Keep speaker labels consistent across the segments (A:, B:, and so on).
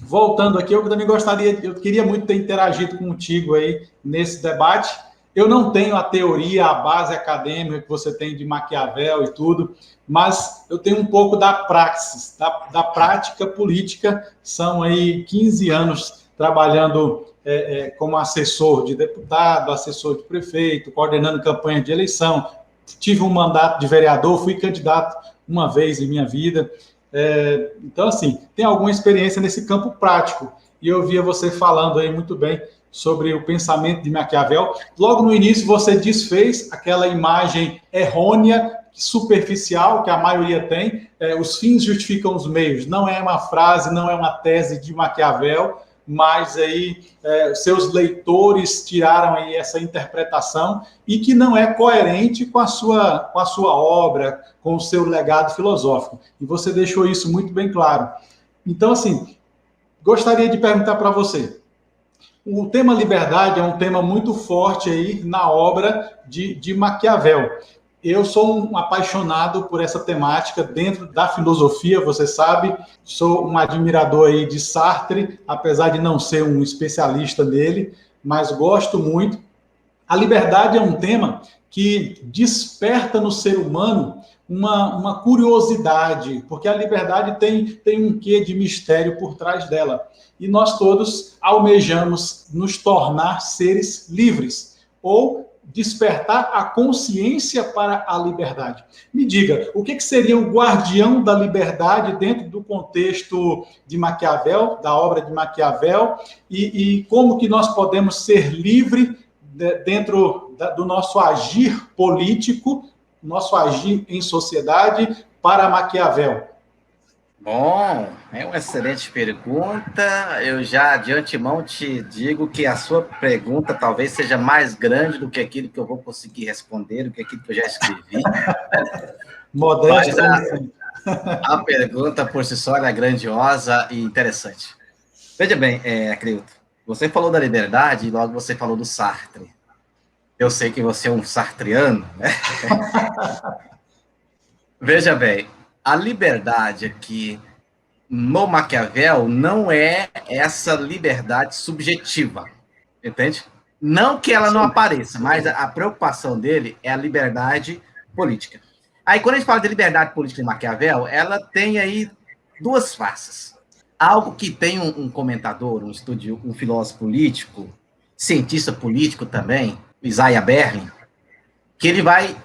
A: voltando aqui, eu também eu queria muito ter interagido contigo aí nesse debate. Eu não tenho a teoria, a base acadêmica que você tem de Maquiavel e tudo, mas eu tenho um pouco da praxis, da prática política. São aí 15 anos trabalhando como assessor de deputado, assessor de prefeito, coordenando campanha de eleição. Tive um mandato de vereador, fui candidato uma vez em minha vida. Então, assim, tem alguma experiência nesse campo prático. E eu via você falando aí muito bem sobre o pensamento de Maquiavel. Logo no início, você desfez aquela imagem errônea, superficial, que a maioria tem. Os fins justificam os meios. Não é uma frase, não é uma tese de Maquiavel, mas aí seus leitores tiraram aí essa interpretação e que não é coerente com a sua obra, com o seu legado filosófico. E você deixou isso muito bem claro. Então, assim, gostaria de perguntar para você. O tema liberdade é um tema muito forte aí na obra de Maquiavel. Eu sou um apaixonado por essa temática dentro da filosofia, você sabe, sou um admirador aí de Sartre, apesar de não ser um especialista nele, mas gosto muito. A liberdade é um tema que desperta no ser humano uma curiosidade, porque a liberdade tem um quê de mistério por trás dela. E nós todos almejamos nos tornar seres livres, ou despertar a consciência para a liberdade. Me diga, o que seria o guardião da liberdade dentro do contexto de Maquiavel, da obra de Maquiavel, e como que nós podemos ser livres dentro do nosso agir político, nosso agir em sociedade para Maquiavel?
B: Bom, é uma excelente pergunta. Eu já de antemão te digo que a sua pergunta talvez seja mais grande do que aquilo que eu vou conseguir responder, do que aquilo que eu já escrevi.
A: Modesto.
B: A pergunta por si só é grandiosa e interessante. Veja bem, Cleuto, você falou da liberdade e logo você falou do Sartre. Eu sei que você é um sartreano, né? Veja bem, a liberdade aqui no Maquiavel não é essa liberdade subjetiva, entende? Não que ela não apareça, mas a preocupação dele é a liberdade política. Aí, quando a gente fala de liberdade política em Maquiavel, ela tem aí duas faces. Algo que tem um comentador, um filósofo político, cientista político também, Isaiah Berlin, que ele vai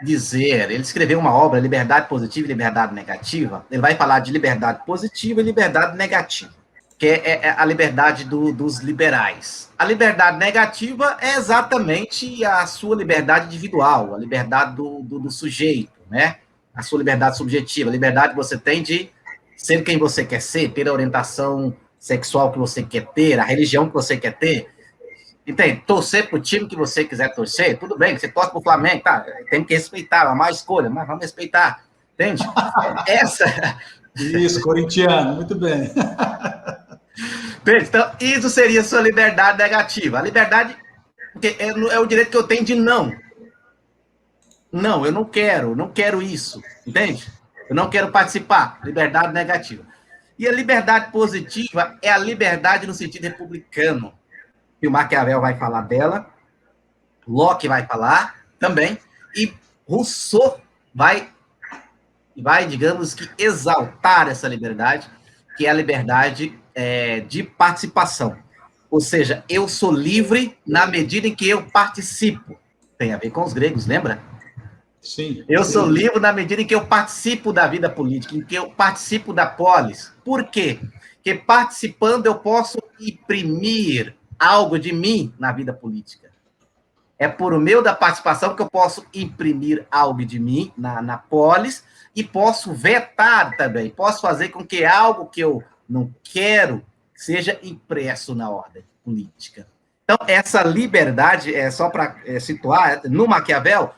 B: dizer, ele escreveu uma obra, Liberdade Positiva e Liberdade Negativa, ele vai falar de liberdade positiva e liberdade negativa, que é a liberdade dos liberais. A liberdade negativa é exatamente a sua liberdade individual, a liberdade do sujeito, né? A sua liberdade subjetiva, a liberdade que você tem de ser quem você quer ser, ter a orientação sexual que você quer ter, a religião que você quer ter. Entende? Torcer pro time que você quiser torcer, tudo bem, você torce pro Flamengo, tá? Tem que respeitar, a má escolha, mas vamos respeitar, entende?
A: Isso, corintiano, muito bem.
B: Então, isso seria sua liberdade negativa. A liberdade, porque é o direito que eu tenho de não. Não, eu não quero isso, entende? Eu não quero participar, liberdade negativa. E a liberdade positiva é a liberdade no sentido republicano, que o Maquiavel vai falar dela, Locke vai falar também, e Rousseau vai, digamos que, exaltar essa liberdade, que é a liberdade de participação. Ou seja, eu sou livre na medida em que eu participo. Tem a ver com os gregos, lembra?
A: Sim.
B: Eu sou livre na medida em que eu participo da vida política, em que eu participo da polis. Por quê? Porque participando eu posso imprimir algo de mim na vida política. É por meio da participação que eu posso imprimir algo de mim na polis e posso vetar também, posso fazer com que algo que eu não quero seja impresso na ordem política. Então, essa liberdade, só para situar, no Maquiavel,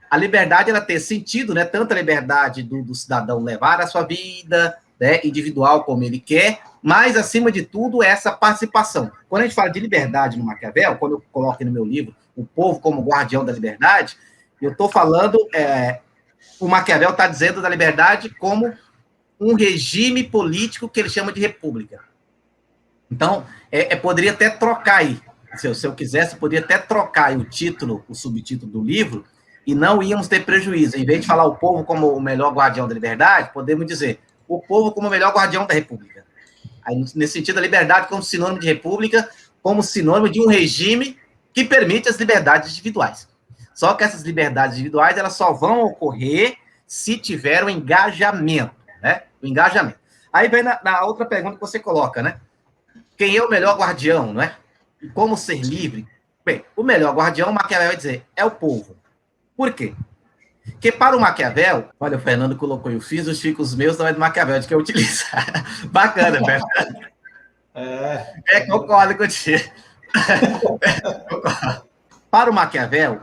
B: a liberdade ela tem sentido, né? Tanto a liberdade do cidadão levar a sua vida, né, individual como ele quer, mas, acima de tudo, essa participação. Quando a gente fala de liberdade no Maquiavel, quando eu coloco no meu livro O Povo como Guardião da Liberdade, eu estou falando, o Maquiavel está dizendo da liberdade como um regime político que ele chama de república. Então, poderia até trocar aí. Se eu quisesse, poderia até trocar aí o título, o subtítulo do livro, e não íamos ter prejuízo. Em vez de falar o povo como o melhor guardião da liberdade, podemos dizer o povo como o melhor guardião da república. Aí, nesse sentido, a liberdade como sinônimo de república, como sinônimo de um regime que permite as liberdades individuais. Só que essas liberdades individuais, elas só vão ocorrer se tiver o engajamento, né? O engajamento. Aí vem na outra pergunta que você coloca, né? Quem é o melhor guardião, não é? E como ser livre? Bem, o melhor guardião, Maquiavel vai dizer, é o povo. Por quê? Porque para o Maquiavel, olha, o Fernando colocou, eu fiz os meus, não é do Maquiavel, de que eu utilizo. Bacana, Fernando. Concordo contigo. Para o Maquiavel,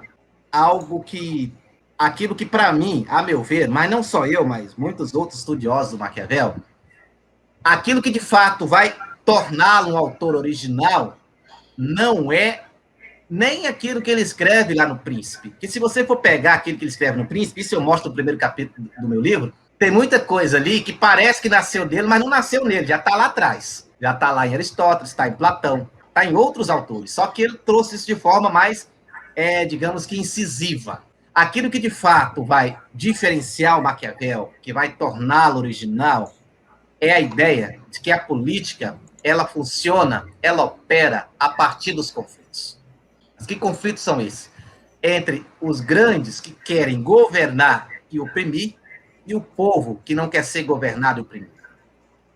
B: aquilo que para mim, a meu ver, mas não só eu, mas muitos outros estudiosos do Maquiavel, aquilo que de fato vai torná-lo um autor original não é nem aquilo que ele escreve lá no Príncipe. Porque se você for pegar aquilo que ele escreve no Príncipe, isso eu mostro no primeiro capítulo do meu livro, tem muita coisa ali que parece que nasceu dele, mas não nasceu nele, já está lá atrás. Já está lá em Aristóteles, está em Platão, está em outros autores. Só que ele trouxe isso de forma mais, digamos que incisiva. Aquilo que de fato vai diferenciar o Maquiavel, que vai torná-lo original, é a ideia de que a política, ela funciona, ela opera a partir dos conflitos. Que conflitos são esses? Entre os grandes que querem governar e oprimir e o povo que não quer ser governado e oprimido.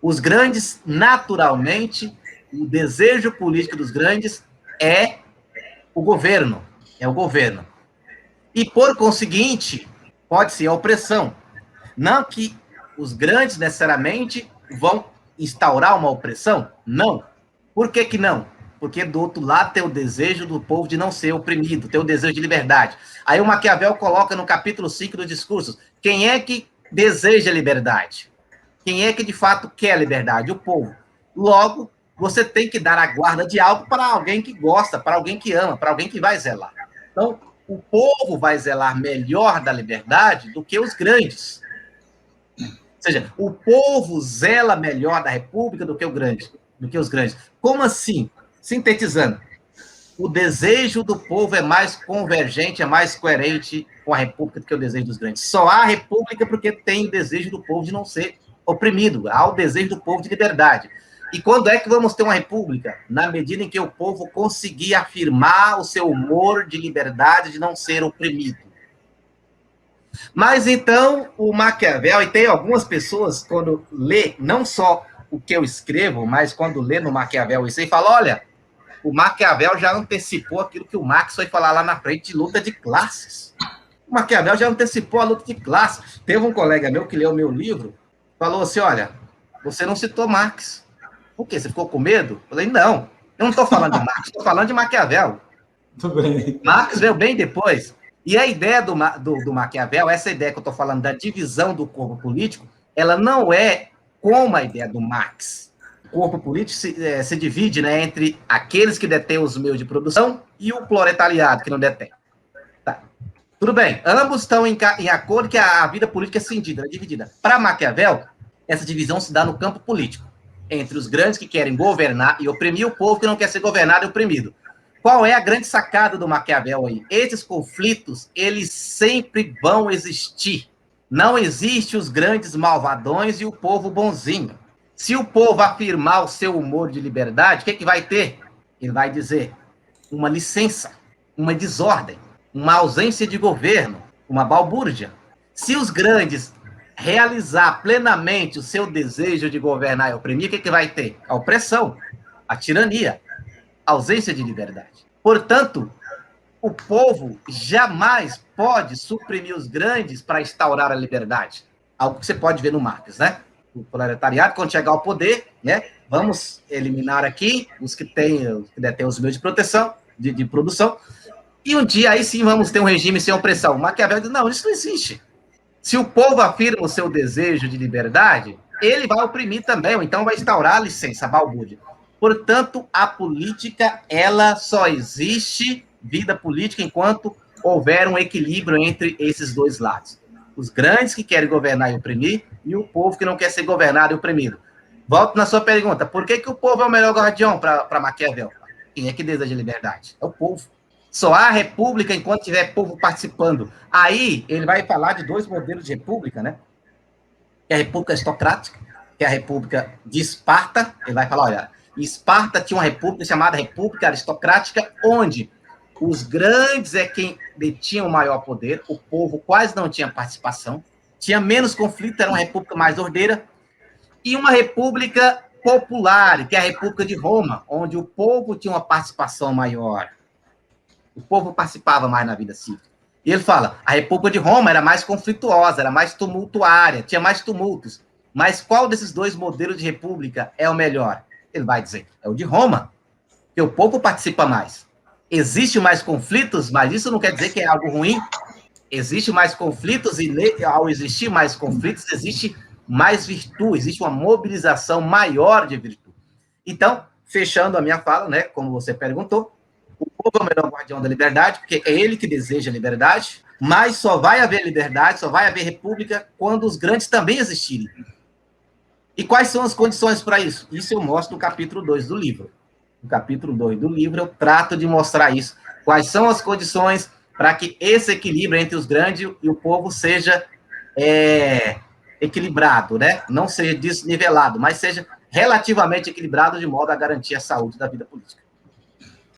B: Os grandes, naturalmente, o desejo político dos grandes é o governo. É o governo. E, por conseguinte, pode ser a opressão. Não que os grandes, necessariamente, vão instaurar uma opressão? Não. Por que que não? Porque do outro lado tem o desejo do povo de não ser oprimido, tem o desejo de liberdade. Aí o Maquiavel coloca no capítulo 5 do Discursos, quem é que deseja liberdade? Quem é que de fato quer liberdade? O povo. Logo, você tem que dar a guarda de algo para alguém que gosta, para alguém que ama, para alguém que vai zelar. Então, o povo vai zelar melhor da liberdade do que os grandes. Ou seja, o povo zela melhor da república do que os grandes. Como assim? Sintetizando, o desejo do povo é mais convergente, é mais coerente com a república do que o desejo dos grandes. Só há república porque tem o desejo do povo de não ser oprimido, há o desejo do povo de liberdade. E quando é que vamos ter uma república? Na medida em que o povo conseguir afirmar o seu humor de liberdade, de não ser oprimido. Mas então, o Maquiavel, e tem algumas pessoas, quando lê, não só o que eu escrevo, mas quando lê no Maquiavel isso aí, fala, olha, o Maquiavel já antecipou aquilo que o Marx foi falar lá na frente de luta de classes. O Maquiavel já antecipou a luta de classes. Teve um colega meu que leu o meu livro, falou assim, olha, você não citou Marx. Por quê? Você ficou com medo? Eu falei, não, eu não estou falando de Marx, estou falando de Maquiavel.
A: Muito bem.
B: Marx veio bem depois. E a ideia do Maquiavel, essa ideia que eu estou falando da divisão do corpo político, ela não é como a ideia do Marx. O corpo político se divide, né, entre aqueles que detêm os meios de produção e o proletariado, que não detém. Tá. Tudo bem, ambos estão em acordo que a vida política é dividida. Para Maquiavel, essa divisão se dá no campo político, entre os grandes que querem governar e oprimir o povo que não quer ser governado e oprimido. Qual é a grande sacada do Maquiavel aí? Esses conflitos, eles sempre vão existir. Não existe os grandes malvadões e o povo bonzinho. Se o povo afirmar o seu humor de liberdade, o que vai ter? Ele vai dizer uma licença, uma desordem, uma ausência de governo, uma balbúrdia. Se os grandes realizar plenamente o seu desejo de governar e oprimir, o que vai ter? A opressão, a tirania, a ausência de liberdade. Portanto, o povo jamais pode suprimir os grandes para instaurar a liberdade. Algo que você pode ver no Marx, né? O proletariado, quando chegar ao poder, né? Vamos eliminar aqui os que detêm os meios de proteção, de produção, e um dia aí sim vamos ter um regime sem opressão. O Maquiavel diz, não, isso não existe. Se o povo afirma o seu desejo de liberdade, ele vai oprimir também, ou então vai instaurar a licença, a balbúrdia. Portanto, a política, ela só existe, vida política, enquanto houver um equilíbrio entre esses dois lados. Os grandes que querem governar e oprimir, e o povo que não quer ser governado e oprimido. Volto na sua pergunta. Por que o povo é o melhor guardião para Maquiavel? Quem é que deseja liberdade? É o povo. Só há república enquanto tiver povo participando. Aí ele vai falar de 2 modelos de república, né? Que é a república aristocrática, que é a república de Esparta. Ele vai falar, olha, Esparta tinha uma república chamada república aristocrática, onde os grandes é quem detinha o maior poder, o povo quase não tinha participação, tinha menos conflito, era uma república mais ordeira, e uma república popular, que é a República de Roma, onde o povo tinha uma participação maior. O povo participava mais na vida cívica. E ele fala, a República de Roma era mais conflituosa, era mais tumultuária, tinha mais tumultos. Mas qual desses 2 modelos de república é o melhor? Ele vai dizer, é o de Roma, porque o povo participa mais. Existem mais conflitos, mas isso não quer dizer que é algo ruim. Existem mais conflitos e, ao existir mais conflitos, existe mais virtude, existe uma mobilização maior de virtude. Então, fechando a minha fala, né, como você perguntou, o povo é o melhor guardião da liberdade, porque é ele que deseja a liberdade, mas só vai haver liberdade, só vai haver república quando os grandes também existirem. E quais são as condições para isso? Isso eu mostro no capítulo 2 do livro. No capítulo 2 do livro, eu trato de mostrar isso. Quais são as condições para que esse equilíbrio entre os grandes e o povo seja equilibrado, né? Não seja desnivelado, mas seja relativamente equilibrado de modo a garantir a saúde da vida política.